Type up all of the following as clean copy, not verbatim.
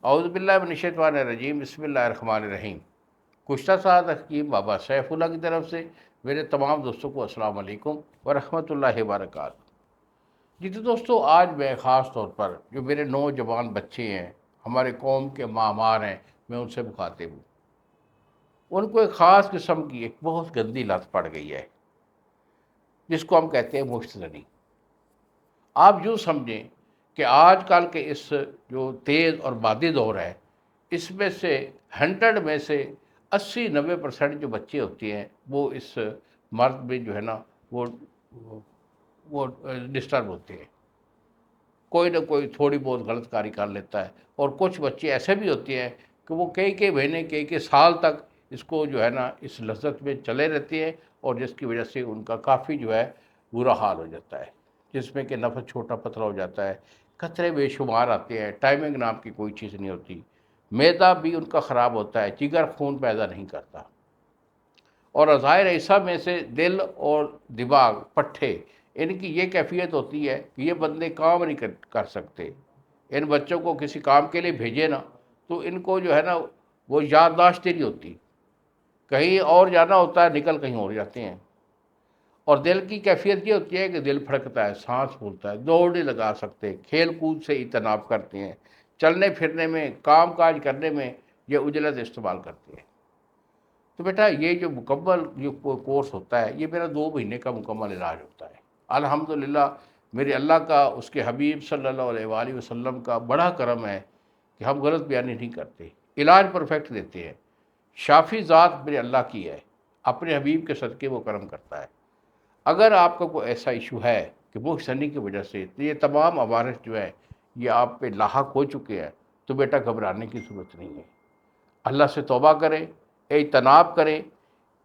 اعوذ باللہ من الشیطان الرجیم، بسم اللہ الرحمن الرحیم۔ کشتہ سعد حکیم بابا سیف اللہ کی طرف سے میرے تمام دوستوں کو السلام علیکم ورحمۃ اللہ وبرکاتہ۔ جی تو دوستو، آج میں خاص طور پر جو میرے نوجوان بچے ہیں، ہمارے قوم کے معمار ہیں، میں ان سے مخاطب ہوں۔ ان کو ایک خاص قسم کی ایک بہت گندی لت پڑ گئی ہے، جس کو ہم کہتے ہیں مشت زنی۔ آپ یوں سمجھیں کہ آج کل کے اس جو تیز اور بادی دور ہے، اس میں سے 100 میں سے 80-90% جو بچے ہوتے ہیں وہ اس مرض میں جو ہے نا وہ وہ ڈسٹرب ہوتے ہیں۔ کوئی نہ کوئی تھوڑی بہت غلط کاری کر لیتا ہے، اور کچھ بچے ایسے بھی ہوتے ہیں کہ وہ کئی مہینے کئی سال تک اس کو جو ہے نا اس لذت میں چلے رہتے ہیں، اور جس کی وجہ سے ان کا کافی جو ہے برا حال ہو جاتا ہے، جس میں کہ نفس چھوٹا پتلا ہو جاتا ہے، خطرے بے شمار آتے ہیں، ٹائمنگ نام کی کوئی چیز نہیں ہوتی، معدہ بھی ان کا خراب ہوتا ہے، جگر خون پیدا نہیں کرتا، اور ظاہر حصہ میں سے دل اور دماغ پٹھے، ان کی یہ کیفیت ہوتی ہے کہ یہ بندے کام نہیں کر سکتے۔ ان بچوں کو کسی کام کے لیے بھیجے نا تو ان کو جو ہے نا وہ یادداشت نہیں ہوتی، کہیں اور جانا ہوتا ہے نکل کہیں اور جاتے ہیں۔ اور دل کی کیفیت یہ ہوتی ہے کہ دل پھڑکتا ہے، سانس پھولتا ہے، دوڑ نہیں لگا سکتے، کھیل کود سے اجتناب کرتے ہیں، چلنے پھرنے میں، کام کاج کرنے میں یہ عجلت استعمال کرتے ہیں۔ تو بیٹا یہ جو مکمل جو کورس ہوتا ہے، یہ میرا 2 مہینے کا مکمل علاج ہوتا ہے۔ الحمدللہ میرے اللہ کا، اس کے حبیب صلی اللہ علیہ وآلہ وسلم کا بڑا کرم ہے کہ ہم غلط بیانی نہیں کرتے، علاج پرفیکٹ دیتے ہیں۔ شافی ذات میرے اللہ کی ہے، اپنے حبیب کے صدقے وہ کرم کرتا ہے۔ اگر آپ کا کوئی ایسا ایشو ہے کہ وہ سنی کی وجہ سے تو یہ تمام عوارض جو ہے یہ آپ پہ لاحق ہو چکے ہیں، تو بیٹا گھبرانے کی ضرورت نہیں ہے۔ اللہ سے توبہ کریں، اجتناب کریں،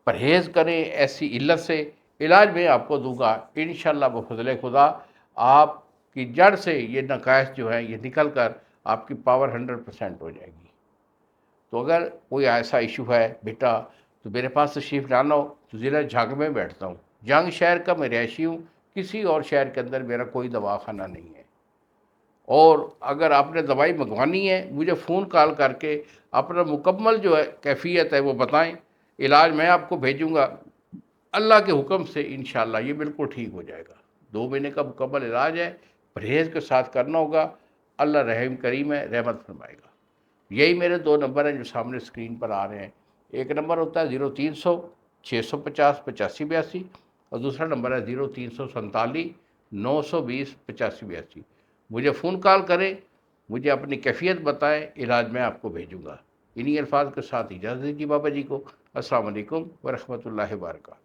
پرہیز کریں، ایسی علت سے علاج میں آپ کو دوں گا انشاءاللہ بفضل خدا۔ آپ کی جڑ سے یہ نقائص جو ہیں یہ نکل کر آپ کی پاور 100% ہو جائے گی۔ تو اگر کوئی ایسا ایشو ہے بیٹا تو میرے پاس تشریف لانا ہو تو ضلع جھنگ میں بیٹھتا ہوں، جنگ شہر کا میں رہائشی ہوں، کسی اور شہر کے اندر میرا کوئی دواخانہ نہیں ہے۔ اور اگر آپ نے دوائی منگوانی ہے مجھے فون کال کر کے اپنا مکمل جو ہے کیفیت ہے وہ بتائیں، علاج میں آپ کو بھیجوں گا، اللہ کے حکم سے انشاءاللہ یہ بالکل ٹھیک ہو جائے گا۔ 2 مہینے کا مکمل علاج ہے، پرہیز کے ساتھ کرنا ہوگا، اللہ رحیم کریم ہے، رحمت فرمائے گا۔ یہی میرے 2 نمبر ہیں جو سامنے اسکرین پر آ رہے ہیں۔ ایک نمبر ہوتا ہے 0300 650 8582، اور دوسرا نمبر ہے 0347 920 8582۔ مجھے فون کال کریں، مجھے اپنی کیفیت بتائیں، علاج میں آپ کو بھیجوں گا۔ انہی الفاظ کے ساتھ اجازت دیجیے بابا جی کو۔ السلام علیکم ورحمۃ اللہ وبرکاتہ۔